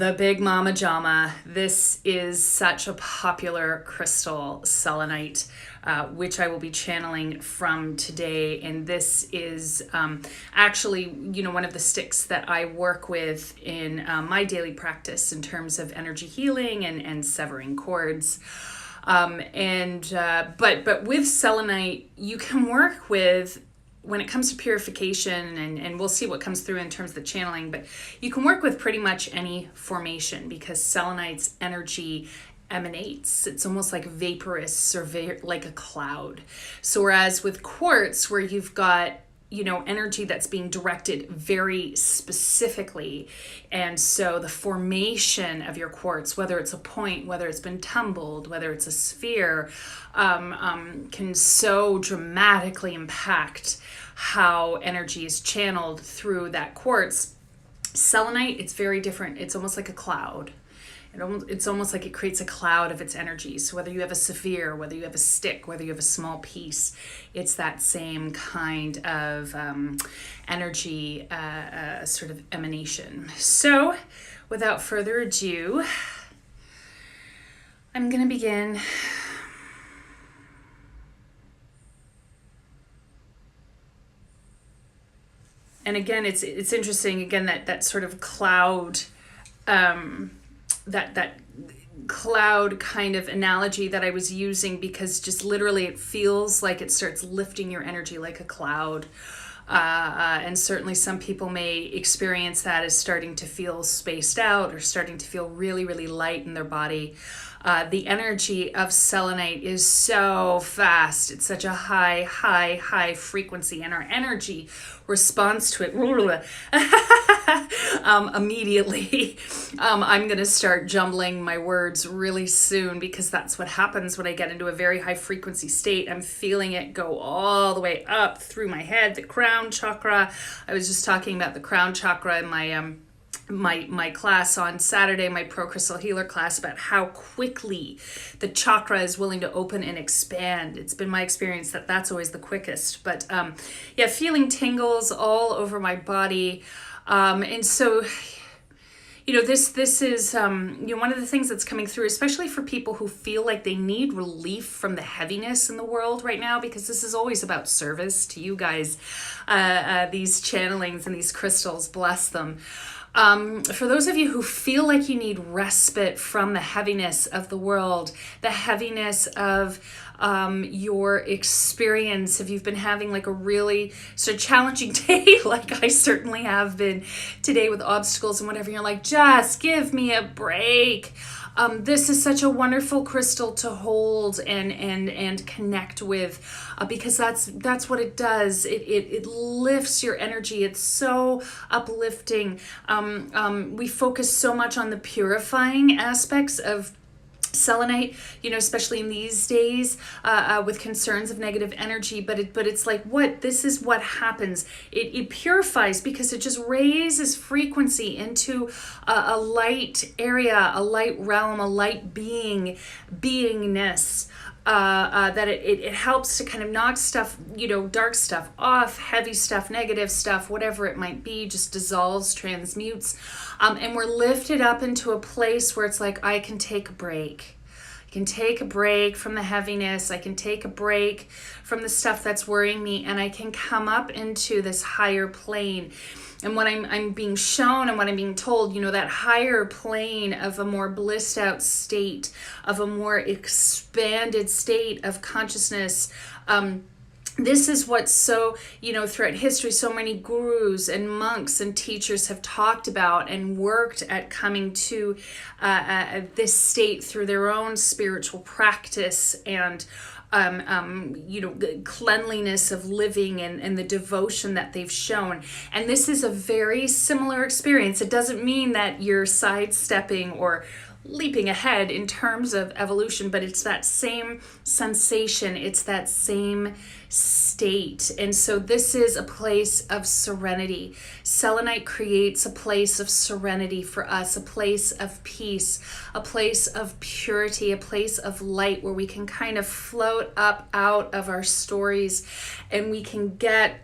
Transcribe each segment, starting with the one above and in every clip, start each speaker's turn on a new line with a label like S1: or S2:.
S1: The Big Mama Jama. This is such a popular crystal, selenite, which I will be channeling from today. And this is actually, one of the sticks that I work with in my daily practice in terms of energy healing and severing cords. But with selenite, you can work with, when it comes to purification, and we'll see what comes through in terms of the channeling, but you can work with pretty much any formation because selenite's energy emanates. It's almost like vaporous or like a cloud. So whereas with quartz, where you've got energy that's being directed very specifically. And so the formation of your quartz, whether it's a point, whether it's been tumbled, whether it's a sphere, can so dramatically impact how energy is channeled through that quartz. Selenite, it's very different. It's almost like a cloud. It's almost like it creates a cloud of its energy. So whether you have a sphere, whether you have a stick, whether you have a small piece, it's that same kind of energy sort of emanation. So without further ado, I'm going to begin. And again, it's interesting, again, that sort of cloud, that cloud kind of analogy that I was using, because just literally it feels like it starts lifting your energy like a cloud. And certainly some people may experience that as starting to feel spaced out or starting to feel really, really light in their body. The energy of selenite is so fast. It's such a high frequency, and our energy responds to it immediately. I'm going to start jumbling my words really soon, because that's what happens when I get into a very high frequency state. I'm feeling it go all the way up through my head, the crown chakra. I was just talking about the crown chakra in my class on Saturday, my Pro Crystal Healer class, about how quickly the chakra is willing to open and expand. It's been my experience that that's always the quickest. But feeling tingles all over my body. And so, this is, one of the things that's coming through, especially for people who feel like they need relief from the heaviness in the world right now, because this is always about service to you guys. These channelings and these crystals, bless them. For those of you who feel like you need respite from the heaviness of the world, the heaviness of your experience, if you've been having like a really sort of challenging day, like I certainly have been today with obstacles and whatever, you're like, just give me a break. This is such a wonderful crystal to hold and connect with, because that's what it does. It lifts your energy. It's so uplifting. We focus so much on the purifying aspects of selenite, especially in these days, with concerns of negative energy, but it's like, this is what happens. It purifies because it just raises frequency into a light area, a light realm, a light beingness. That it helps to kind of knock stuff, dark stuff off, heavy stuff, negative stuff, whatever it might be, just dissolves, transmutes. And we're lifted up into a place where it's like, I can take a break. I can take a break from the heaviness. I can take a break from the stuff that's worrying me, and I can come up into this higher plane. And what I'm being shown and what I'm being told, that higher plane of a more blissed out state, of a more expanded state of consciousness. This is what throughout history, so many gurus and monks and teachers have talked about and worked at coming to this state through their own spiritual practice and the cleanliness of living and the devotion that they've shown. And this is a very similar experience. It doesn't mean that you're sidestepping or leaping ahead in terms of evolution, but it's that same sensation, it's that same state. And so this is a place of serenity. Selenite creates a place of serenity for us, a place of peace, a place of purity, a place of light where we can kind of float up out of our stories and we can get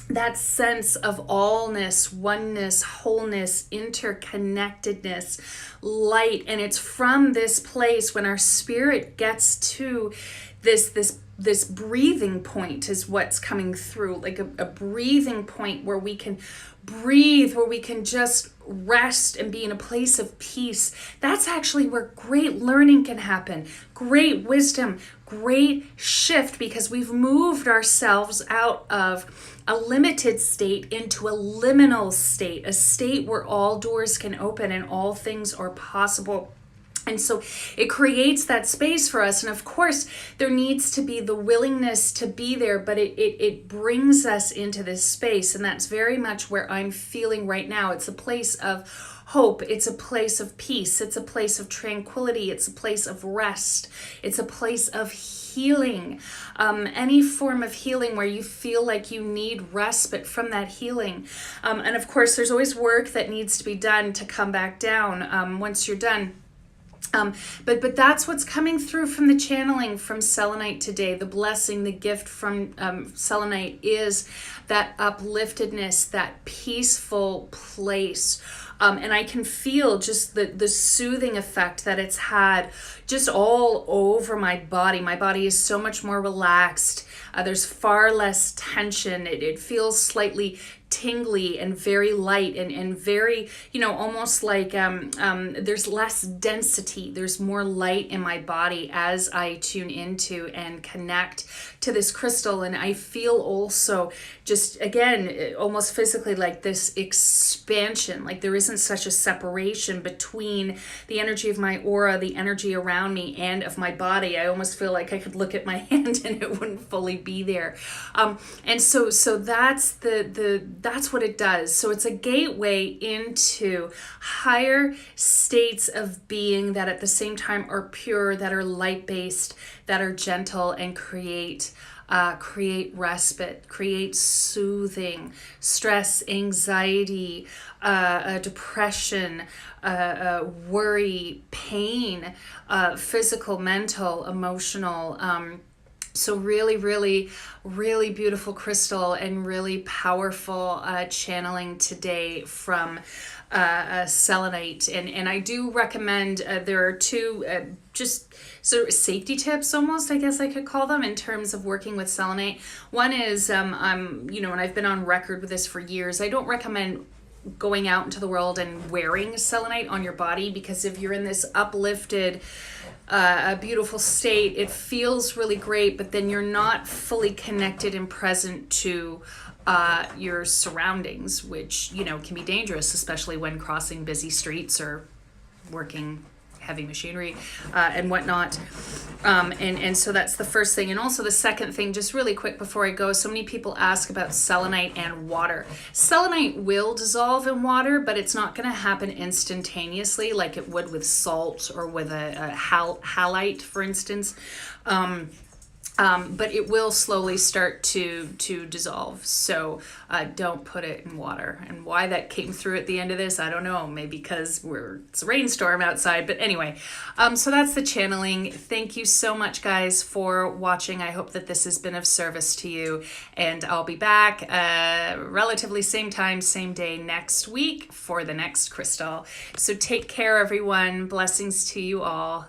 S1: that sense of allness, oneness, wholeness, interconnectedness, light. And it's from this place when our spirit gets to this breathing point is what's coming through, like a breathing point where we can breathe, where we can just rest and be in a place of peace. That's actually where great learning can happen, great wisdom, great shift, because we've moved ourselves out of a limited state into a liminal state, a state where all doors can open and all things are possible. And so it creates that space for us. And of course, there needs to be the willingness to be there, but it brings us into this space. And that's very much where I'm feeling right now. It's a place of hope. It's a place of peace. It's a place of tranquility. It's a place of rest. It's a place of healing. Any form of healing where you feel like you need respite from that healing. And of course, there's always work that needs to be done to come back down once you're done. But that's what's coming through from the channeling from Selenite today. The blessing, the gift from Selenite is that upliftedness, that peaceful place. And I can feel just the soothing effect that it's had just all over my body. My body is so much more relaxed. There's far less tension. It feels slightly tingly and very light and very, almost like there's less density. There's more light in my body as I tune into and connect to this crystal. And I feel also just, again, almost physically like this expansion, like there isn't such a separation between the energy of my aura, the energy around me, and of my body. I almost feel like I could look at my hand and it wouldn't fully be there. And so that's that's what it does. So it's a gateway into higher states of being that at the same time are pure, that are light-based, that are gentle, and create respite, create soothing, stress, anxiety, depression, worry, pain, physical, mental, emotional. So really, really, really beautiful crystal and really powerful channeling today from selenite. And I do recommend, there are two just sort of safety tips almost, I guess I could call them, in terms of working with selenite. One is, and I've been on record with this for years, I don't recommend going out into the world and wearing selenite on your body, because if you're in this uplifted, a beautiful state, it feels really great, but then you're not fully connected and present to your surroundings, which, can be dangerous, especially when crossing busy streets or working heavy machinery and whatnot. And so that's the first thing. And also the second thing, just really quick before I go, so many people ask about selenite and water. Selenite will dissolve in water, but it's not going to happen instantaneously like it would with salt or with a halite, for instance. But it will slowly start to dissolve. So don't put it in water. And why that came through at the end of this, I don't know. Maybe because it's a rainstorm outside. But anyway, so that's the channeling. Thank you so much, guys, for watching. I hope that this has been of service to you. And I'll be back relatively same time, same day next week for the next crystal. So take care, everyone. Blessings to you all.